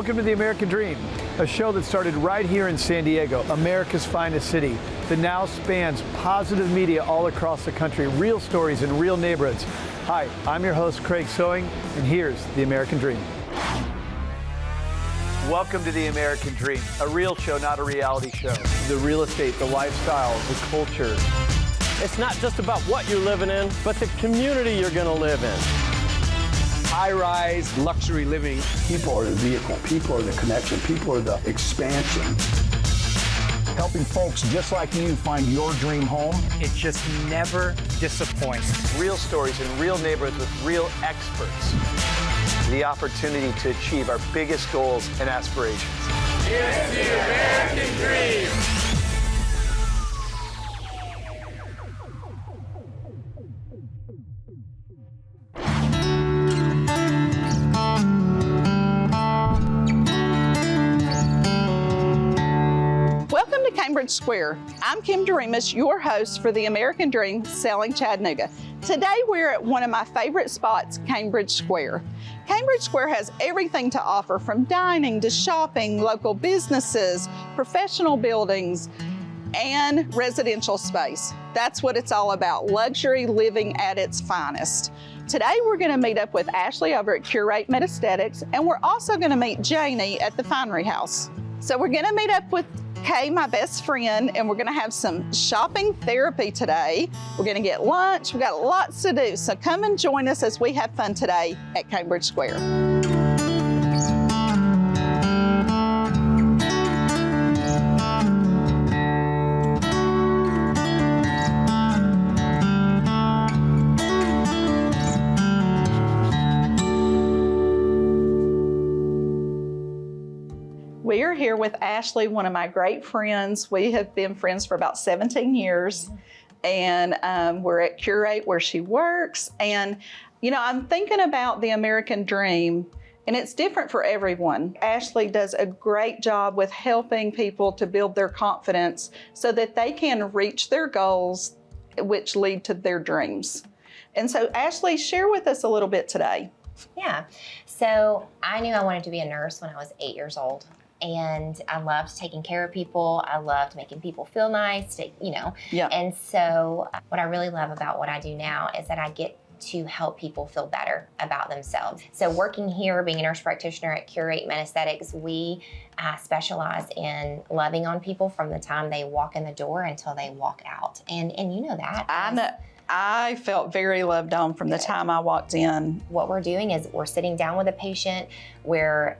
Welcome to The American Dream, a show that started right here in San Diego, America's finest city, that now spans positive media all across the country, real stories in real neighborhoods. Hi, I'm your host, Craig Sewing, and here's The American Dream. Welcome to The American Dream, a real show, not a reality show. The real estate, the lifestyle, the culture. It's not just about what you're living in, but the community you're going to live in. High-rise luxury living. People are the vehicle, people are the connection, people are the expansion. Helping folks just like you find your dream home. It just never disappoints. Real stories in real neighborhoods with real experts. The opportunity to achieve our biggest goals and aspirations. It's the American Dream. Welcome to Cambridge Square. I'm Kim Doremus, your host for the American Dream Selling Chattanooga. Today we're at one of my favorite spots, Cambridge Square. Cambridge Square has everything to offer, from dining to shopping, local businesses, professional buildings, and residential space. That's what it's all about, luxury living at its finest. Today we're going to meet up with Ashley over at Curate Aesthetics, and we're also going to meet Janie at the Finery House. So we're going to meet up with Kay, my best friend, and we're going to have some shopping therapy today. We're going to get lunch. We've got lots to do, so come and join us as we have fun today at Cambridge Square. We are here with Ashley, one of my great friends. We have been friends for about 17 years, and we're at Curate where she works. And, you know, I'm thinking about the American Dream, and it's different for everyone. Ashley does a great job with helping people to build their confidence so that they can reach their goals, which lead to their dreams. And so, Ashley, share with us a little bit today. Yeah, so I knew I wanted to be a nurse when I was 8 years old. And I loved taking care of people. I loved making people feel nice, Yeah. And so what I really love about what I do now is that I get to help people feel better about themselves. So working here, being a nurse practitioner at Curate Aesthetics, we specialize in loving on people from the time they walk in the door until they walk out. And you know that. I know. I felt very loved on from the time I walked in. What we're doing is we're sitting down with a patient, we're,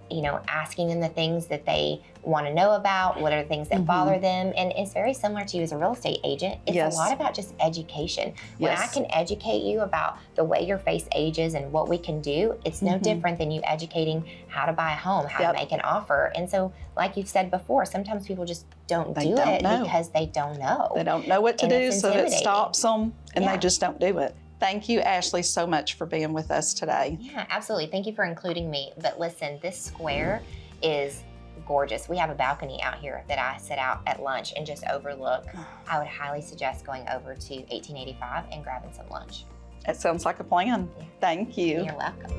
asking them the things that they want to know about, what are the things that bother them, and it's very similar to you as a real estate agent. It's a lot about just education. When I can educate you about the way your face ages and what we can do, it's no different than you educating how to buy a home, how to make an offer. And so, like you've said before, sometimes people just don't do it because they don't know. They don't know what to do, so it stops them, and they just don't do it. Thank you, Ashley, so much for being with us today. Yeah, absolutely. Thank you for including me. But listen, this square is gorgeous. We have a balcony out here that I sit out at lunch and just overlook. I would highly suggest going over to 1885 and grabbing some lunch. That sounds like a plan. Yeah. Thank you. You're welcome.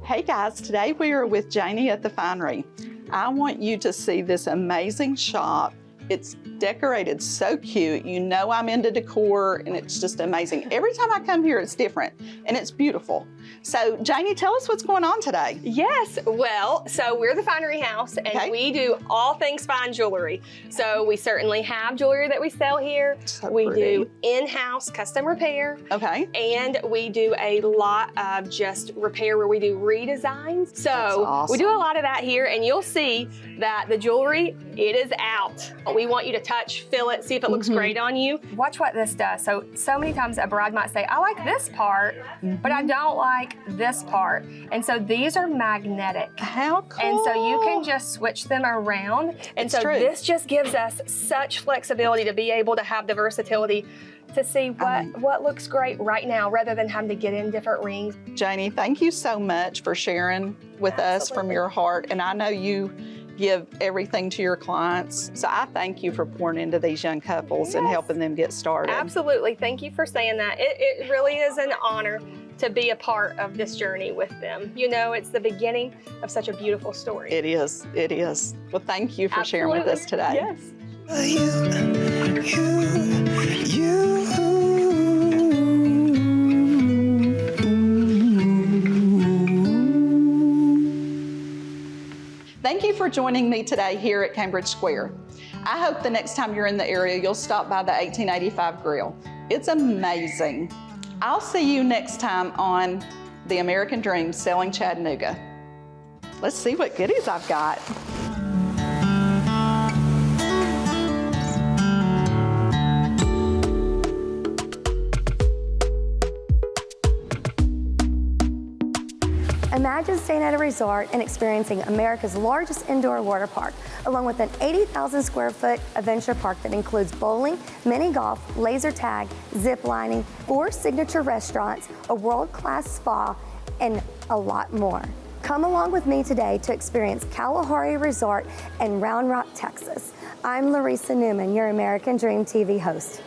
Hey guys, today we are with Janie at the Finery. I want you to see this amazing shop. It's decorated so cute. You know I'm into decor, and it's just amazing. Every time I come here, it's different, and it's beautiful. So, Janie, tell us what's going on today. Yes, well, so we're the Finery House, and we do all things fine jewelry. So we certainly have jewelry that we sell here. We do in-house custom repair. Okay. And we do a lot of just repair where we do redesigns. So we do a lot of that here, and you'll see that the jewelry, it is out. We want you to touch, feel it, see if it looks great on you. Watch what this does. So many times a bride might say, I like this part, but I don't like this part. And so these are magnetic. How cool. And so you can just switch them around. And so this just gives us such flexibility to be able to have the versatility to see what looks great right now rather than having to get in different rings. Janie, thank you so much for sharing with us from your heart. And I know you give everything to your clients. So I thank you for pouring into these young couples and helping them get started. Absolutely. Thank you for saying that. It really is an honor to be a part of this journey with them. You know, it's the beginning of such a beautiful story. It is. It is. Well, thank you for sharing with us today. Yes. Thank you for joining me today here at Cambridge Square. I hope the next time you're in the area, you'll stop by the 1885 Grill. It's amazing. I'll see you next time on The American Dream Selling Chattanooga. Let's see what goodies I've got. Imagine staying at a resort and experiencing America's largest indoor water park, along with an 80,000 square foot adventure park that includes bowling, mini golf, laser tag, zip lining, 4 signature restaurants, a world-class spa, and a lot more. Come along with me today to experience Kalahari Resort in Round Rock, Texas. I'm Laressa Neuman, your American Dream TV host.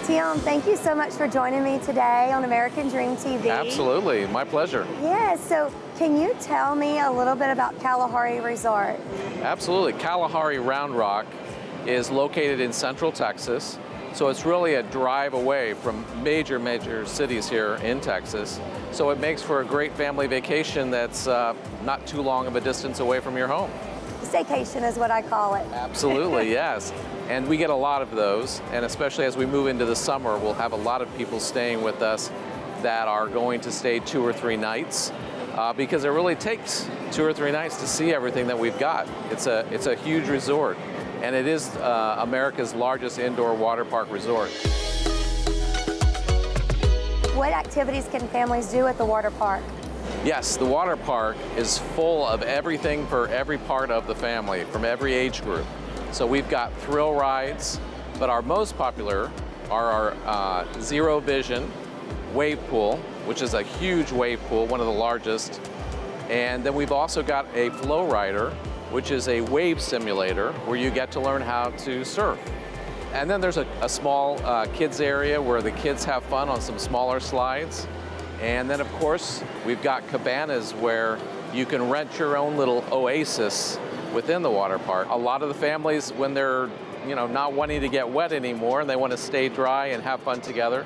Tian, thank you so much for joining me today on American Dream TV. Absolutely, my pleasure. Yeah, so can you tell me a little bit about Kalahari Resort? Absolutely. Kalahari Round Rock is located in Central Texas, so it's really a drive away from major cities here in Texas. So it makes for a great family vacation that's not too long of a distance away from your home. Staycation is what I call it. Absolutely, yes. And we get a lot of those, and especially as we move into the summer, we'll have a lot of people staying with us that are going to stay 2 or 3 nights because it really takes 2 or 3 nights to see everything that we've got. It's a huge resort, and it is America's largest indoor water park resort. What activities can families do at the water park? Yes, the water park is full of everything for every part of the family, from every age group. So we've got thrill rides, but our most popular are our Zero Vision wave pool, which is a huge wave pool, one of the largest. And then we've also got a flow rider, which is a wave simulator where you get to learn how to surf. And then there's a small kids area where the kids have fun on some smaller slides. And then, of course, we've got cabanas where you can rent your own little oasis within the water park. A lot of the families, when they're not wanting to get wet anymore and they want to stay dry and have fun together,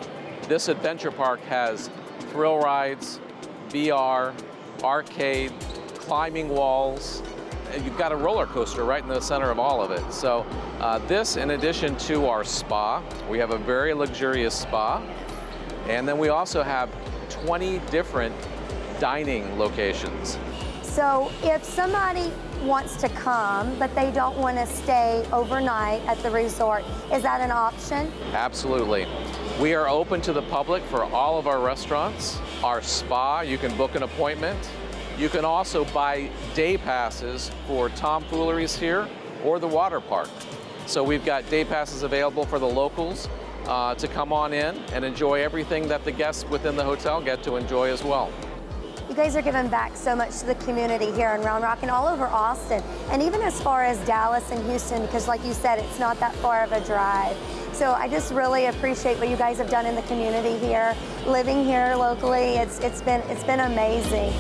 this adventure park has thrill rides, VR, arcade, climbing walls, and you've got a roller coaster right in the center of all of it. So this, in addition to our spa, we have a very luxurious spa, and then we also have 20 different dining locations. So if somebody wants to come, but they don't want to stay overnight at the resort, is that an option? Absolutely. We are open to the public for all of our restaurants. Our spa, you can book an appointment. You can also buy day passes for tomfooleries here or the water park. So we've got day passes available for the locals to come on in and enjoy everything that the guests within the hotel get to enjoy as well. You guys are giving back so much to the community here in Round Rock and all over Austin, and even as far as Dallas and Houston, because like you said, it's not that far of a drive. So I just really appreciate what you guys have done in the community here, living here locally. It's been amazing.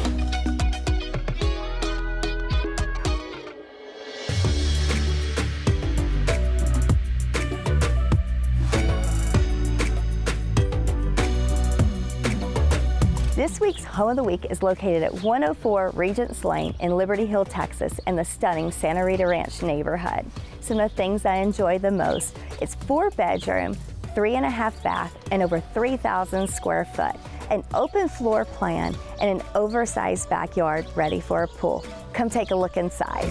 This week's Home of the Week is located at 104 Regents Lane in Liberty Hill, Texas, in the stunning Santa Rita Ranch neighborhood. Some of the things I enjoy the most, it's 4-bedroom, 3.5 bath, and over 3,000 square foot, an open floor plan, and an oversized backyard ready for a pool. Come take a look inside.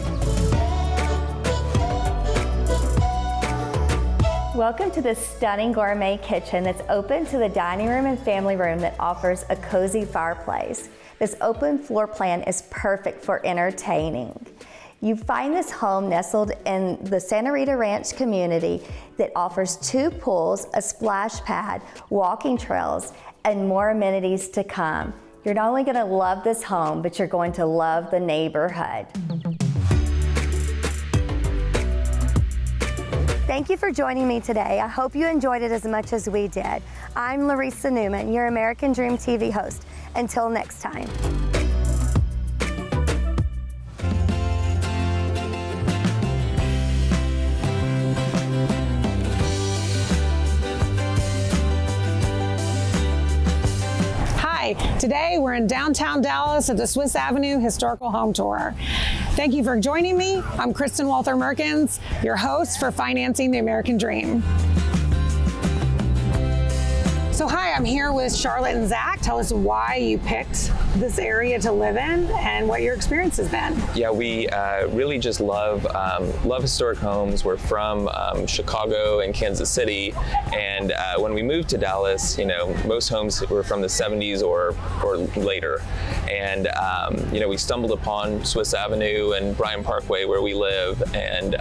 Welcome to this stunning gourmet kitchen that's open to the dining room and family room that offers a cozy fireplace. This open floor plan is perfect for entertaining. You find this home nestled in the Santa Rita Ranch community that offers 2 pools, a splash pad, walking trails, and more amenities to come. You're not only going to love this home, but you're going to love the neighborhood. Thank you for joining me today. I hope you enjoyed it as much as we did. I'm Laressa Neuman, your American Dream TV host. Until next time. Today we're in downtown Dallas at the Swiss Avenue Historical Home Tour. Thank you for joining me. I'm Kristen Walther-Merkins, your host for Financing the American Dream. So hi, I'm here with Charlotte and Zach. Tell us why you picked this area to live in and what your experience has been. Yeah, we really just love historic homes. We're from Chicago and Kansas City, and when we moved to Dallas, you know, most homes were from the 70s or later. And we stumbled upon Swiss Avenue and Bryan Parkway where we live, and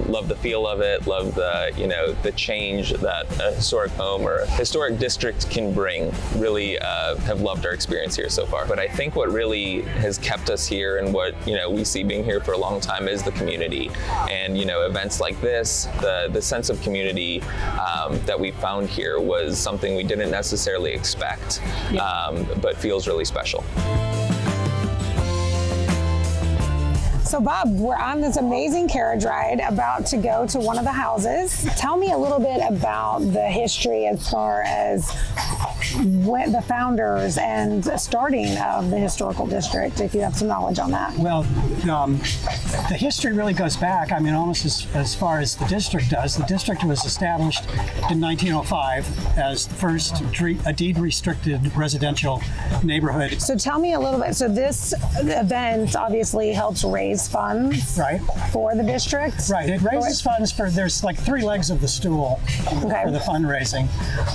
love the feel of it, love the change that a historic home or a historic district can bring. Really have loved our experience here so far. But I think what really has kept us here and what we see being here for a long time is the community. And events like this, the sense of community that we found here was something we didn't necessarily expect, but feels really special. So Bob, we're on this amazing carriage ride about to go to one of the houses. Tell me a little bit about the history as far as when the founders and starting of the historical district, if you have some knowledge on that. Well, the history really goes back, almost as far as the district does. The district was established in 1905 as the first a deed-restricted residential neighborhood. So tell me a little bit. So this event obviously helps raise funds for the district? Right. It raises funds for, there's like 3 legs of the stool for the fundraising.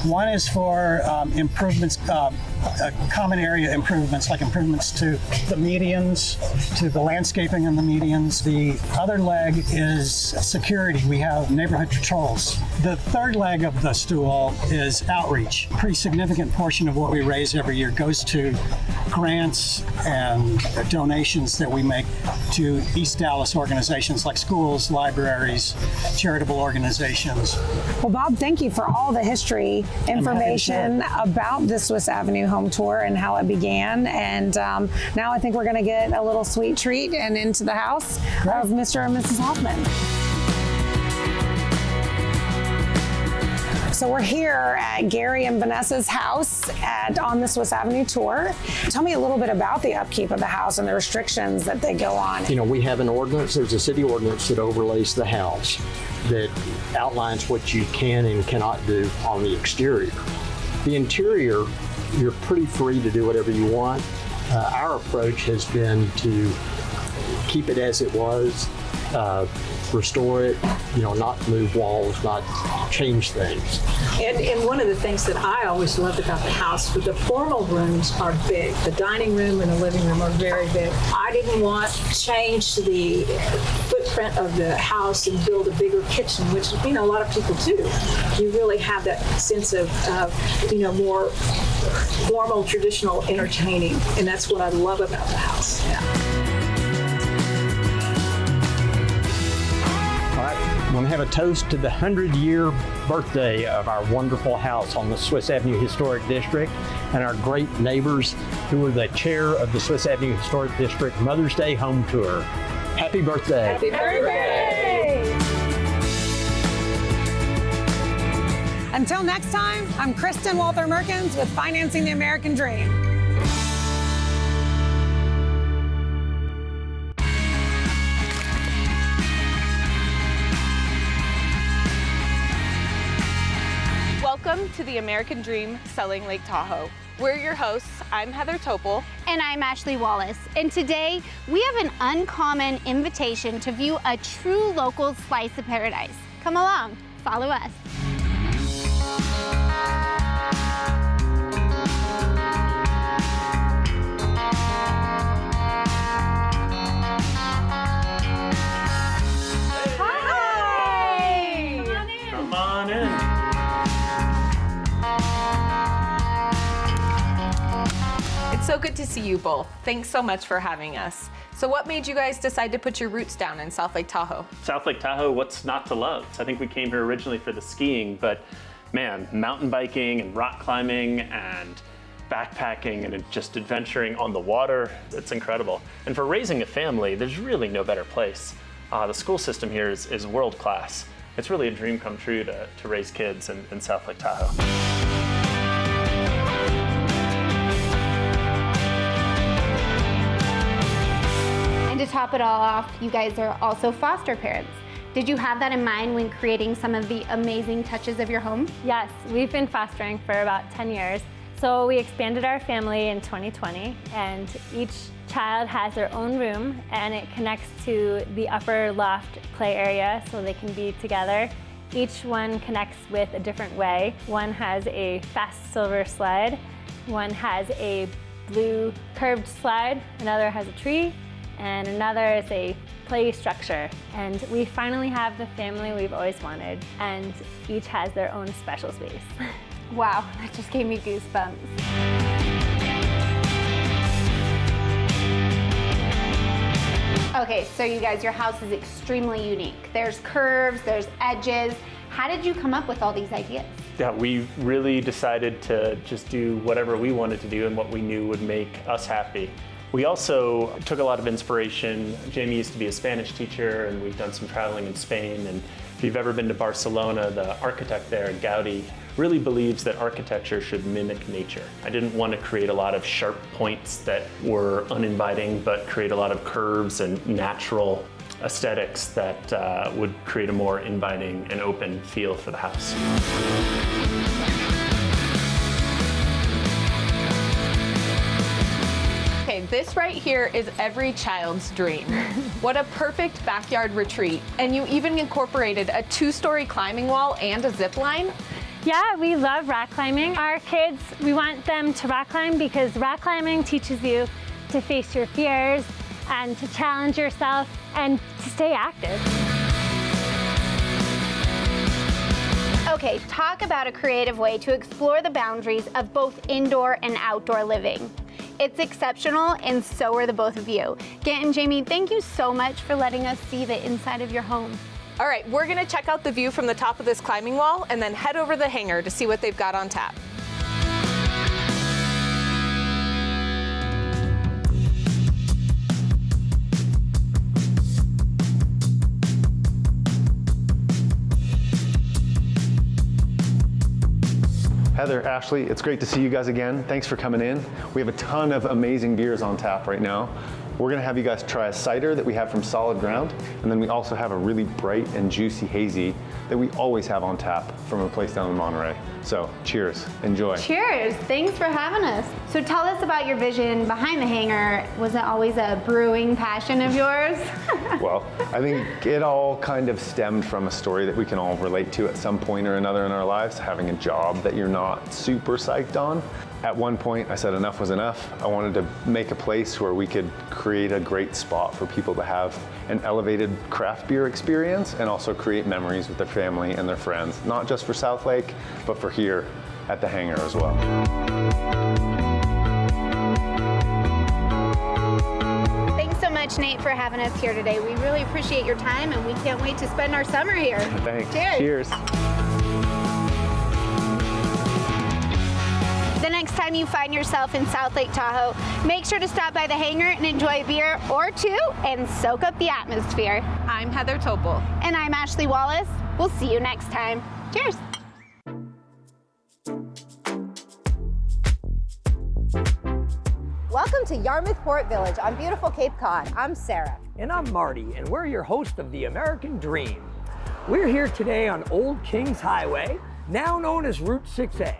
One is for improvements, common area improvements, like improvements to the medians, to the landscaping in the medians. The other leg is security. We have neighborhood patrols. The 3rd leg of the stool is outreach. A pretty significant portion of what we raise every year goes to grants and donations that we make to East Dallas organizations like schools, libraries, charitable organizations. Well, Bob, thank you for all the history information about the Swiss Avenue Home Tour and how it began. And now I think we're going to get a little sweet treat and into the house of Mr. and Mrs. Hoffman. So we're here at Gary and Vanessa's house on the Swiss Avenue tour. Tell me a little bit about the upkeep of the house and the restrictions that they go on. We have an ordinance, there's a city ordinance that overlays the house that outlines what you can and cannot do on the exterior. The interior, you're pretty free to do whatever you want. Our approach has been to keep it as it was, restore it, not move walls, not change things. And one of the things that I always loved about the house was the formal rooms are big. The dining room and the living room are very big. I didn't want to change the footprint of the house and build a bigger kitchen, which a lot of people do. You really have that sense of more formal, traditional entertaining, and that's what I love about the house. I want to have a toast to the 100-year birthday of our wonderful house on the Swiss Avenue Historic District and our great neighbors who are the chair of the Swiss Avenue Historic District Mother's Day Home Tour. Happy birthday. Happy birthday. Until next time, I'm Kristen Walther-Merkins with Financing the American Dream. Welcome to the American Dream Selling Lake Tahoe. We're your hosts. I'm Heather Topol. And I'm Ashley Wallace. And today we have an uncommon invitation to view a true local slice of paradise. Come along, follow us. So good to see you both. Thanks so much for having us. So what made you guys decide to put your roots down in South Lake Tahoe? South Lake Tahoe, what's not to love? I think we came here originally for the skiing, but man, mountain biking and rock climbing and backpacking and just adventuring on the water, it's incredible. And for raising a family, there's really no better place. The school system here is world class. It's really a dream come true to raise kids in South Lake Tahoe. To top it all off, you guys are also foster parents. Did you have that in mind when creating some of the amazing touches of your home? Yes, we've been fostering for about 10 years. So we expanded our family in 2020, and each child has their own room, and it connects to the upper loft play area so they can be together. Each one connects with a different way. One has a fast silver slide, one has a blue curved slide, another has a tree, and another is a play structure. And we finally have the family we've always wanted, and each has their own special space. Wow, that just gave me goosebumps. Okay, so you guys, your house is extremely unique. There's curves, there's edges. How did you come up with all these ideas? Yeah, we really decided to just do whatever we wanted to do and what we knew would make us happy. We also took a lot of inspiration. Jamie used to be a Spanish teacher, and we've done some traveling in Spain. And if you've ever been to Barcelona, the architect there, Gaudi, really believes that architecture should mimic nature. I didn't want to create a lot of sharp points that were uninviting, but create a lot of curves and natural aesthetics that would create a more inviting and open feel for the house. Okay, this right here is every child's dream. What a perfect backyard retreat. And you even incorporated a 2-story climbing wall and a zip line. Yeah, we love rock climbing. Our kids, we want them to rock climb because rock climbing teaches you to face your fears and to challenge yourself and to stay active. Okay, talk about a creative way to explore the boundaries of both indoor and outdoor living. It's exceptional, and so are the both of you. Gant and Jamie, thank you so much for letting us see the inside of your home. All right, we're gonna check out the view from the top of this climbing wall and then head over the hangar to see what they've got on tap. Heather, Ashley, it's great to see you guys again. Thanks for coming in. We have a ton of amazing beers on tap right now. We're gonna have you guys try a cider that we have from Solid Ground, and then we also have a really bright and juicy hazy that we always have on tap from a place down in Monterey. So, cheers, enjoy. Cheers, thanks for having us. So tell us about your vision behind the hangar. Was it always a brewing passion of yours? Well, I think it all kind of stemmed from a story that we can all relate to at some point or another in our lives, having a job that you're not super psyched on. At one point, I said enough was enough. I wanted to make a place where we could create a great spot for people to have an elevated craft beer experience and also create memories with their family and their friends, not just for South Lake, but for here at the hangar as well. Thanks so much, Nate, for having us here today. We really appreciate your time, and we can't wait to spend our summer here. Thanks. Cheers. Cheers. The next time you find yourself in South Lake Tahoe, make sure to stop by the hangar and enjoy a beer or two and soak up the atmosphere. I'm Heather Topol. And I'm Ashley Wallace. We'll see you next time. Cheers. Welcome to Yarmouth Port Village on beautiful Cape Cod. I'm Sarah. And I'm Marty, and we're your host of The American Dream. We're here today on Old Kings Highway, now known as Route 6A.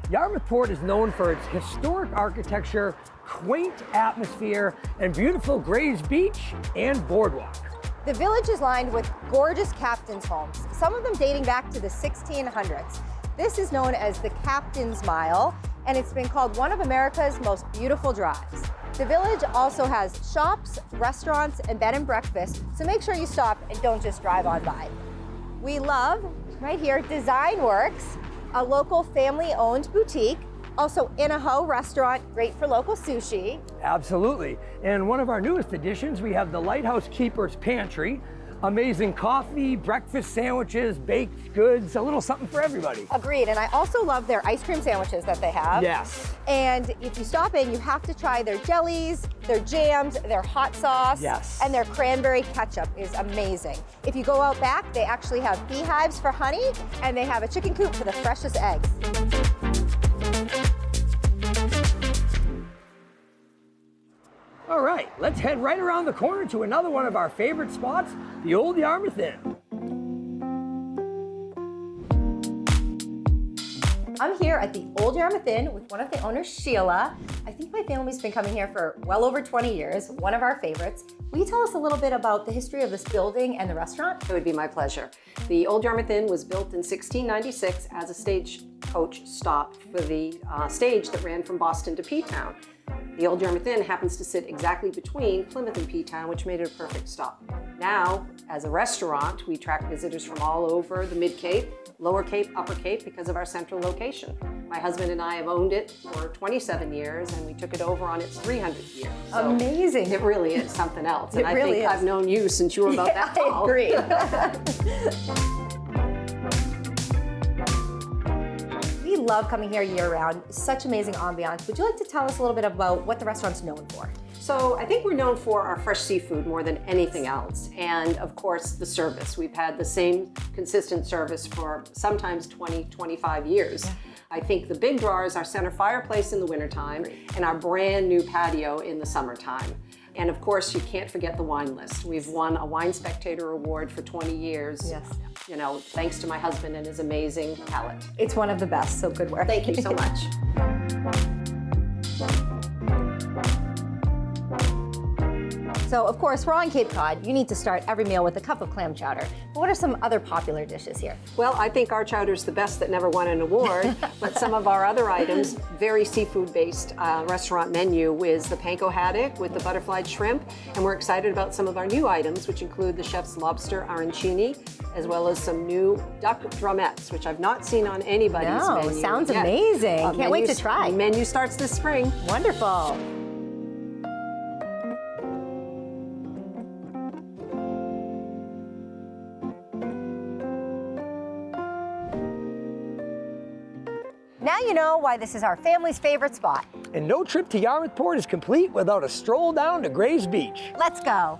Yarmouth Port is known for its historic architecture, quaint atmosphere, and beautiful Grays Beach and Boardwalk. The village is lined with gorgeous captain's homes, some of them dating back to the 1600s. This is known as the Captain's Mile, and it's been called one of America's most beautiful drives. The Village also has shops, restaurants, and bed and breakfast, so make sure you stop and don't just drive on by. We love, right here, Design Works, a local family-owned boutique. Also, Inaho restaurant, great for local sushi. Absolutely. And one of our newest additions, we have the Lighthouse Keeper's Pantry. Amazing coffee, breakfast sandwiches, baked goods, a little something for everybody. Agreed, and I also love their ice cream sandwiches that they have. Yes. And if you stop in, you have to try their jellies, their jams, their hot sauce, yes, and their cranberry ketchup is amazing. If you go out back, they actually have beehives for honey, and they have a chicken coop for the freshest eggs. All right, let's head right around the corner to another one of our favorite spots, the Old Yarmouth Inn. I'm here at the Old Yarmouth Inn with one of the owners, Sheila. I think my family's been coming here for well over 20 years, one of our favorites. Will you tell us a little bit about the history of this building and the restaurant? It would be my pleasure. The Old Yarmouth Inn was built in 1696 as a stagecoach stop for the stage that ran from Boston to P-Town. The Old Yarmouth Inn happens to sit exactly between Plymouth and P-Town, which made it a perfect stop. Now, as a restaurant, we attract visitors from all over the Mid-Cape, Lower Cape, Upper Cape because of our central location. My husband and I have owned it for 27 years, and we took it over on its 300th year. So amazing. It really is something else. It And I really think is. I've known you since you were about that tall. I agree. We love coming here year-round. Such amazing ambiance. Would you like to tell us a little bit about what the restaurant's known for? So I think we're known for our fresh seafood more than anything else. And of course, the service. We've had the same consistent service for sometimes 20, 25 years. Yeah. I think the big draw is our center fireplace in the wintertime and our brand new patio in the summertime. And of course, you can't forget the wine list. We've won a Wine Spectator Award for 20 years. Yes. You know, thanks to my husband and his amazing palate. It's one of the best, so good work. Thank you so much. So, of course, we're on Cape Cod. You need to start every meal with a cup of clam chowder. But what are some other popular dishes here? Well, I think our chowder's the best that never won an award, but some of our other items, very seafood-based restaurant menu is the panko haddock with the butterfly shrimp, and we're excited about some of our new items, which include the chef's lobster arancini, as well as some new duck drumettes, which I've not seen on anybody's menu. Sounds yet. amazing. Can't wait to try. Menu starts this spring. Wonderful. Now you know why this is our family's favorite spot. And no trip to Yarmouth Port is complete without a stroll down to Grays Beach. Let's go.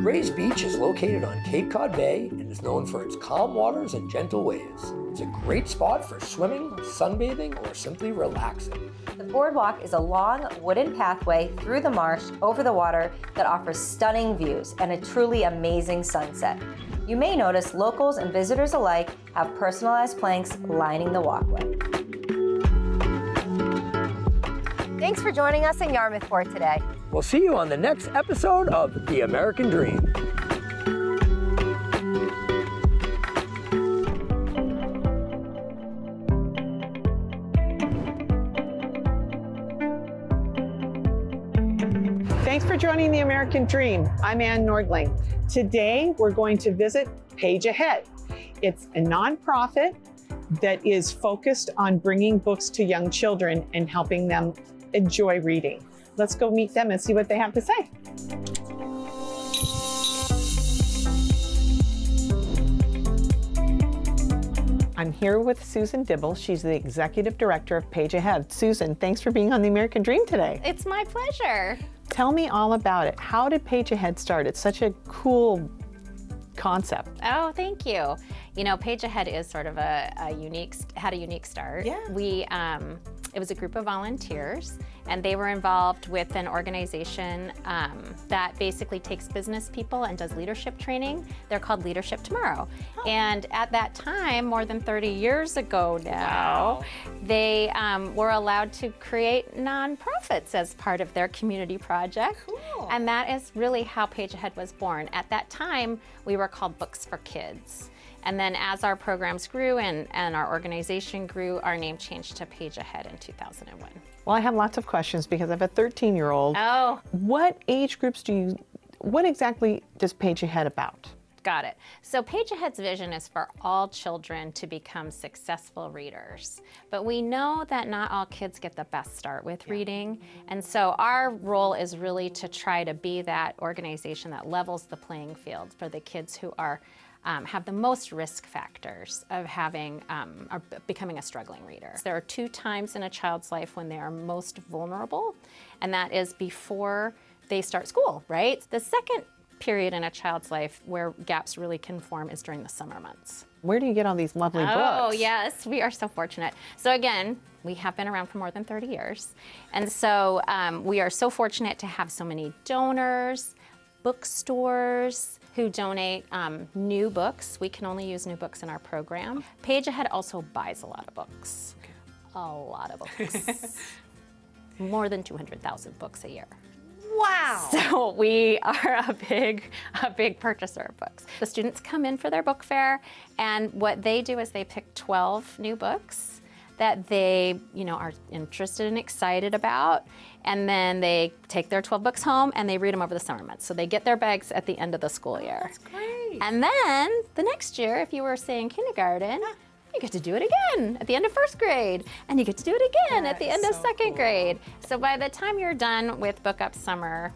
Grays Beach is located on Cape Cod Bay and is known for its calm waters and gentle waves. It's a great spot for swimming, sunbathing, or simply relaxing. The boardwalk is a long wooden pathway through the marsh over the water that offers stunning views and a truly amazing sunset. You may notice locals and visitors alike have personalized planks lining the walkway. Thanks for joining us in Yarmouth Port today. We'll see you on the next episode of The American Dream. Thanks for joining The American Dream. I'm Ann Nordling. Today, we're going to visit Page Ahead. It's a nonprofit that is focused on bringing books to young children and helping them enjoy reading. Let's go meet them and see what they have to say. I'm here with Susan Dibble. She's the Executive Director of Page Ahead. Susan, thanks for being on The American Dream today. It's my pleasure. Tell me all about it. How did Page Ahead start? It's such a cool concept. Oh, thank you. You know, Page Ahead is sort of had a unique start. Yeah. It was a group of volunteers, And they were involved with an organization that basically takes business people and does leadership training. They're called Leadership Tomorrow. And at that time, more than 30 years ago now, they were allowed to create nonprofits as part of their community project. Cool. And that is really how Page Ahead was born. At that time, we were called Books for Kids. And then as our programs grew and our organization grew, our name changed to Page Ahead in 2001. Well, I have lots of questions because I have a 13-year-old. Oh. What age groups what exactly does Page Ahead about? Got it. So Page Ahead's vision is for all children to become successful readers. But we know that not all kids get the best start with reading. And so our role is really to try to be that organization that levels the playing field for the kids who are have the most risk factors of becoming a struggling reader. There are 2 times in a child's life when they are most vulnerable, and that is before they start school, right? The second period in a child's life where gaps really can form is during the summer months. Where do you get all these lovely books? Oh, yes, we are so fortunate. So again, we have been around for more than 30 years. And so we are so fortunate to have so many donors, bookstores, who donate new books. We can only use new books in our program. Page Ahead also buys a lot of books. A lot of books. More than 200,000 books a year. Wow. So we are a big purchaser of books. The students come in for their book fair, and what they do is they pick 12 new books that they, are interested and excited about, and then they take their 12 books home and they read them over the summer months. So they get their bags at the end of the school year. That's great. And then the next year, if you were, say, in kindergarten, you get to do it again at the end of first grade, and you get to do it again at the end of second grade. So by the time you're done with Book Up Summer,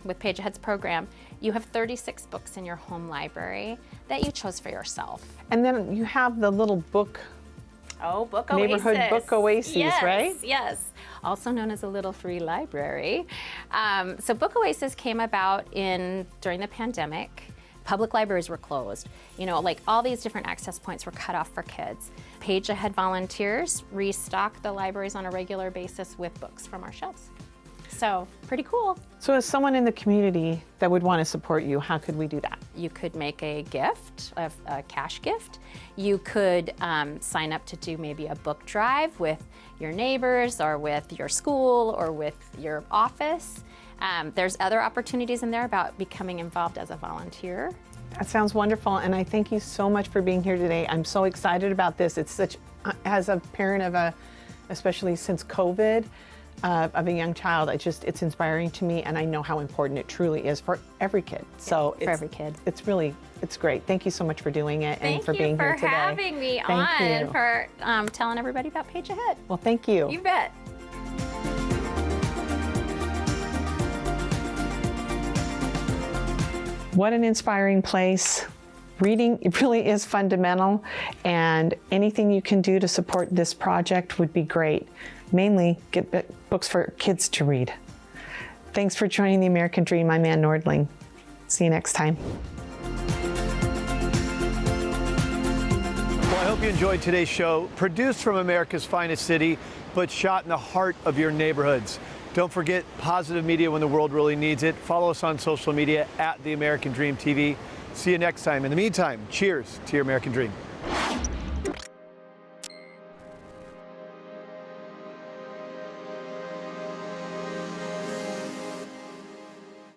with Page Ahead's program, you have 36 books in your home library that you chose for yourself. And then you have the little book Book neighborhood Oasis. book oases, yes, right? Yes, also known as a little free library. So Book Oasis came about during the pandemic. Public libraries were closed. Like all these different access points were cut off for kids. Page Ahead volunteers restock the libraries on a regular basis with books from our shelves. So pretty cool. So as someone in the community that would want to support you, how could we do that? You could make a gift, a cash gift. You could sign up to do maybe a book drive with your neighbors or with your school or with your office. There's other opportunities in there about becoming involved as a volunteer. That sounds wonderful, and I thank you so much for being here today. I'm so excited about this. It's as a parent especially since COVID, of a young child, it's inspiring to me, and I know how important it truly is for every kid. So for every kid. It's great. Thank you so much for doing it and for being here today. Thank you for having me on and for telling everybody about Page Ahead. Well, thank you. You bet. What an inspiring place. Reading, it really is fundamental, and anything you can do to support this project would be great. Mainly, get books for kids to read. Thanks for joining the American Dream. I'm Ann Nordling. See you next time. Well, I hope you enjoyed today's show, produced from America's finest city, but shot in the heart of your neighborhoods. Don't forget positive media when the world really needs it. Follow us on social media at The American Dream TV. See you next time. In the meantime, cheers to your American Dream.